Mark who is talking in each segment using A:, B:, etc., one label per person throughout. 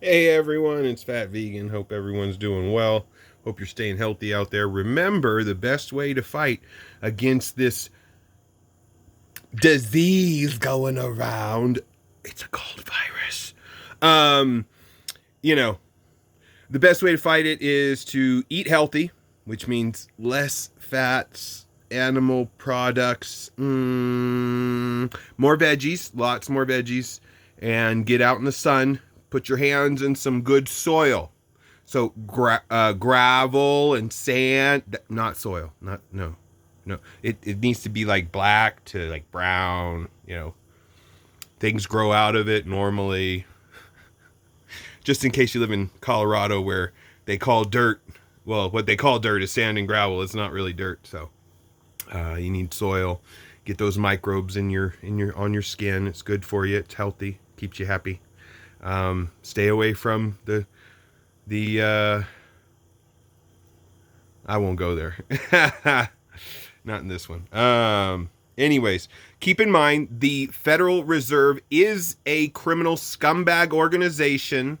A: Hey everyone, it's Fat Vegan. Hope everyone's doing well. Hope you're staying healthy out there. Remember, the best way to fight against this disease going around, it's a cold virus. Um, you know, the best way to fight it is to eat healthy, which means less fats, animal products, more veggies, lots more veggies, and get out in the sun. Put your hands in some good soil. So gravel and sand, not soil, not no, no. It needs to be like black to like brown. Things grow out of it normally. Just in case you live in Colorado, where they call dirt, well, what they call dirt is sand and gravel. It's not really dirt. So you need soil. Get those microbes in your on your skin. It's good for you. It's healthy. Keeps you happy. Stay away from the I won't go there. Not in this one. Anyways, keep in mind the Federal Reserve is a criminal scumbag organization,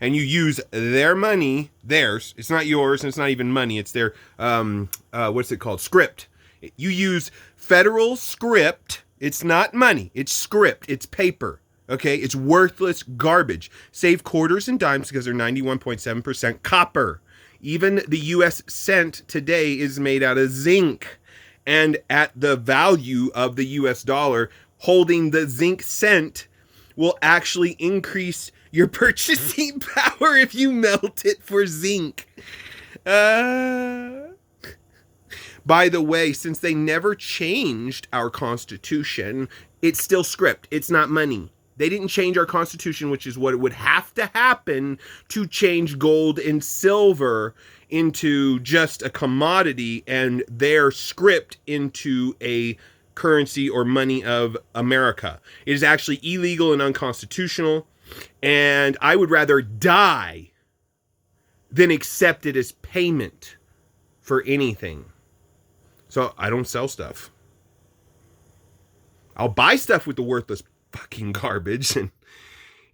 A: and you use their money, theirs. It's not yours, and it's not even money. It's their what's it called? Script. You use federal script. It's not money. It's script. It's paper. Okay, it's worthless garbage. Save quarters and dimes because they're 91.7% copper. Even the US cent today is made out of zinc. And at the value of the US dollar, holding the zinc cent will actually increase your purchasing power if you melt it for zinc. By the way, since they never changed our Constitution, it's still script. It's not money. They didn't change our Constitution, which is what it would have to happen to change gold and silver into just a commodity and their script into a currency or money of America. It is actually illegal and unconstitutional, and I would rather die than accept it as payment for anything. So I don't sell stuff. I'll buy stuff with the worthless fucking garbage, and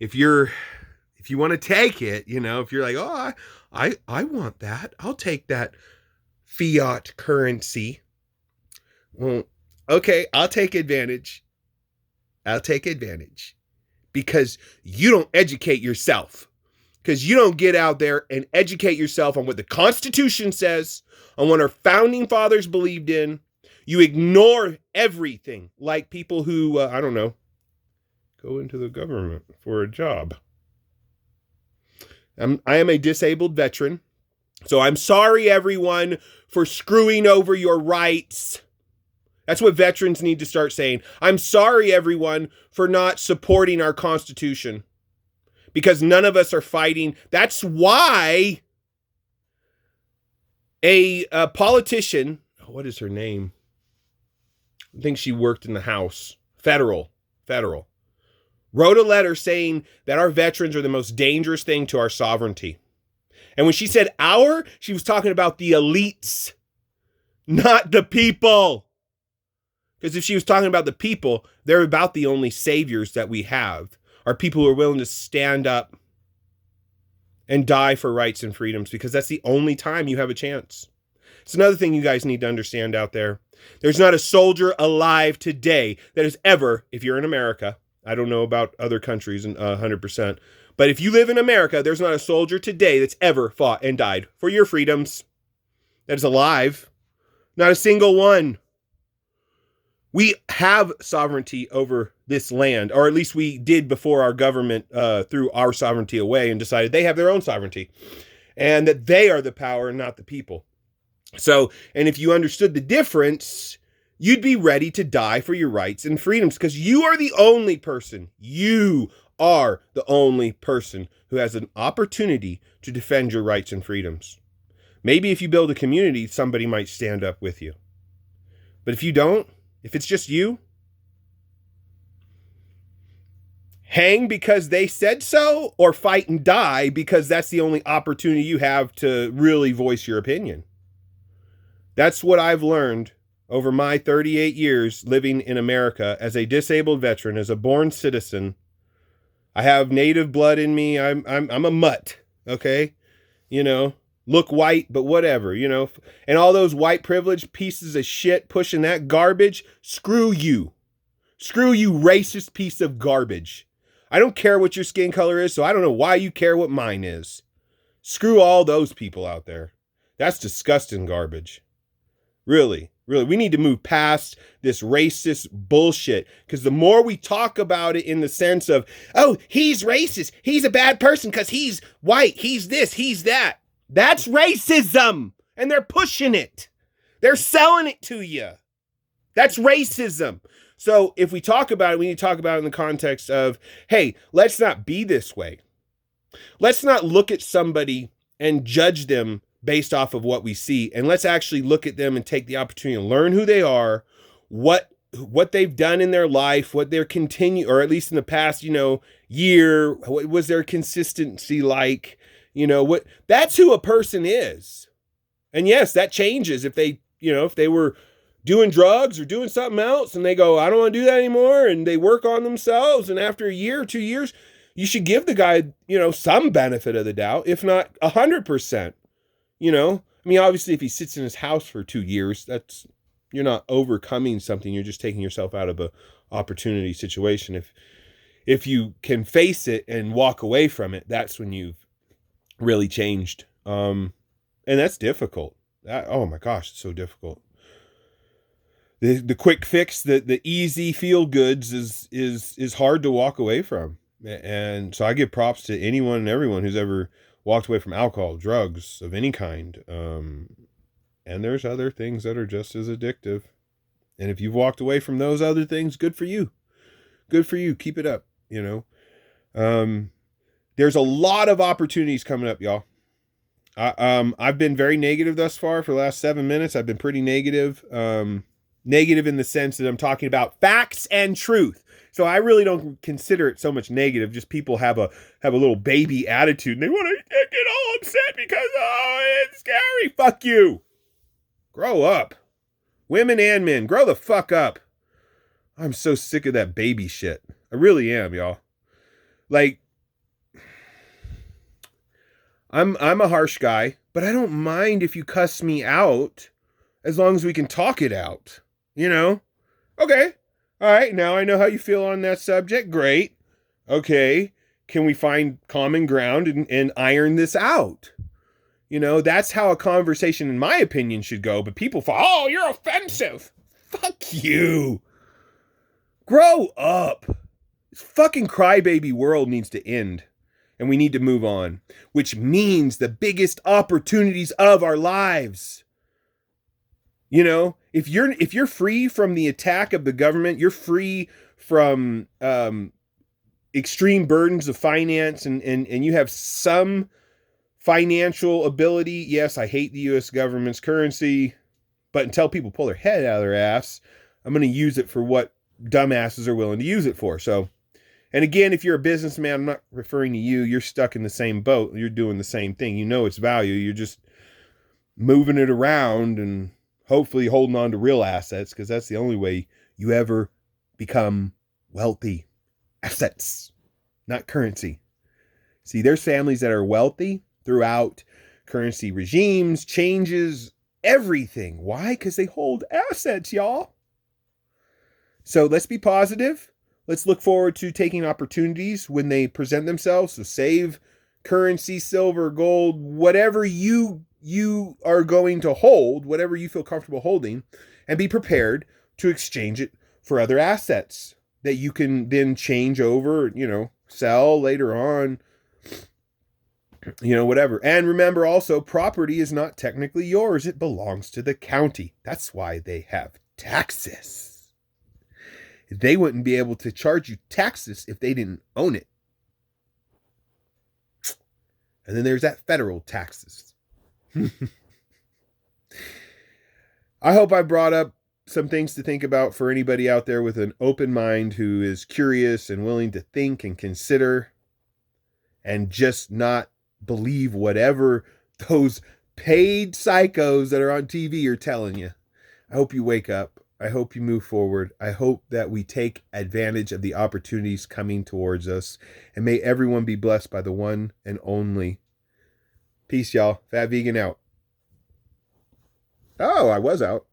A: if you want to take it, if you're like, oh, I want that, I'll take that fiat currency. Well, okay, I'll take advantage. Because you don't educate yourself. Because you don't get out there and educate yourself on what the Constitution says, on what our founding fathers believed in. You ignore everything, like people who, I don't know, go into the government for a job. I am a disabled veteran, so I'm sorry, everyone, for screwing over your rights. That's what veterans need to start saying. I'm sorry, everyone, for not supporting our Constitution, because none of us are fighting. That's why a politician, what is her name? I think she worked in the House, federal, wrote a letter saying that our veterans are the most dangerous thing to our sovereignty. And when she said our, she was talking about the elites, not the people. Because if she was talking about the people, they're about the only saviors that we have, are people who are willing to stand up and die for rights and freedoms, because that's the only time you have a chance. It's another thing you guys need to understand out there. There's not a soldier alive today that has ever, if you're in America, I don't know about other countries 100%, but if you live in America, there's not a soldier today that's ever fought and died for your freedoms that is alive. Not a single one. We have sovereignty over this land, or at least we did before our government threw our sovereignty away and decided they have their own sovereignty and that they are the power and not the people. So, and if you understood the difference, you'd be ready to die for your rights and freedoms, because you are the only person who has an opportunity to defend your rights and freedoms. Maybe if you build a community, somebody might stand up with you. But if you don't, if it's just you, hang because they said so, or fight and die because that's the only opportunity you have to really voice your opinion. That's what I've learned over my 38 years living in America as a disabled veteran, as a born citizen. I have native blood in me. I'm a mutt. Okay. Look white, but whatever, and all those white privileged pieces of shit pushing that garbage. Screw you, racist piece of garbage. I don't care what your skin color is. So I don't know why you care what mine is. Screw all those people out there. That's disgusting garbage. Really, we need to move past this racist bullshit, because the more we talk about it in the sense of, oh, he's racist, he's a bad person because he's white, he's this, he's that. That's racism, and they're pushing it. They're selling it to you. That's racism. So if we talk about it, we need to talk about it in the context of, hey, let's not be this way. Let's not look at somebody and judge them based off of what we see, and let's actually look at them and take the opportunity to learn who they are, what they've done in their life, what their or at least in the past, year, what was their consistency like, that's who a person is. And yes, that changes if they were doing drugs or doing something else and they go, I don't want to do that anymore, and they work on themselves, and after a year or 2 years, you should give the guy, some benefit of the doubt, if not 100%. Obviously if he sits in his house for 2 years, you're not overcoming something. You're just taking yourself out of a opportunity situation. If you can face it and walk away from it, that's when you've really changed. And that's difficult. Oh my gosh, it's so difficult. The quick fix, the easy feel goods is hard to walk away from. And so I give props to anyone and everyone who's ever walked away from alcohol, drugs of any kind. And there's other things that are just as addictive. And if you've walked away from those other things, good for you. Good for you. Keep it up, There's a lot of opportunities coming up, y'all. I've been very negative thus far for the last 7 minutes. I've been pretty negative. Negative in the sense that I'm talking about facts and truth. So I really don't consider it so much negative. Just people have a little baby attitude and they want to get all upset because, it's scary. Fuck you. Grow up. Women and men, grow the fuck up. I'm so sick of that baby shit. I really am, y'all. Like, I'm a harsh guy, but I don't mind if you cuss me out as long as we can talk it out. Okay. All right. Now I know how you feel on that subject. Great. Okay. Can we find common ground and iron this out? That's how a conversation, in my opinion, should go. But people fall, oh, you're offensive. Fuck you. Grow up. This fucking crybaby world needs to end. And we need to move on, which means the biggest opportunities of our lives. If you're free from the attack of the government, you're free from extreme burdens of finance, and you have some financial ability. Yes, I hate the U.S. government's currency, but until people pull their head out of their ass, I'm going to use it for what dumbasses are willing to use it for. So, and again, if you're a businessman, I'm not referring to you. You're stuck in the same boat. You're doing the same thing. Its value. You're just moving it around and hopefully holding on to real assets, because that's the only way you ever become wealthy. Assets, not currency. See, there's families that are wealthy throughout currency regimes, changes, everything. Why? Because they hold assets, y'all. So let's be positive. Let's look forward to taking opportunities when they present themselves. So save currency, silver, gold, whatever you are going to hold, whatever you feel comfortable holding, and be prepared to exchange it for other assets that you can then change over, sell later on, whatever. And remember also, property is not technically yours. It belongs to the county. That's why they have taxes. They wouldn't be able to charge you taxes if they didn't own it. And then there's that federal taxes. I hope I brought up some things to think about for anybody out there with an open mind who is curious and willing to think and consider and just not believe whatever those paid psychos that are on TV are telling you. I hope you wake up. I hope you move forward. I hope that we take advantage of the opportunities coming towards us. And may everyone be blessed by the one and only. Peace, y'all. Fat Vegan out. Oh, I was out.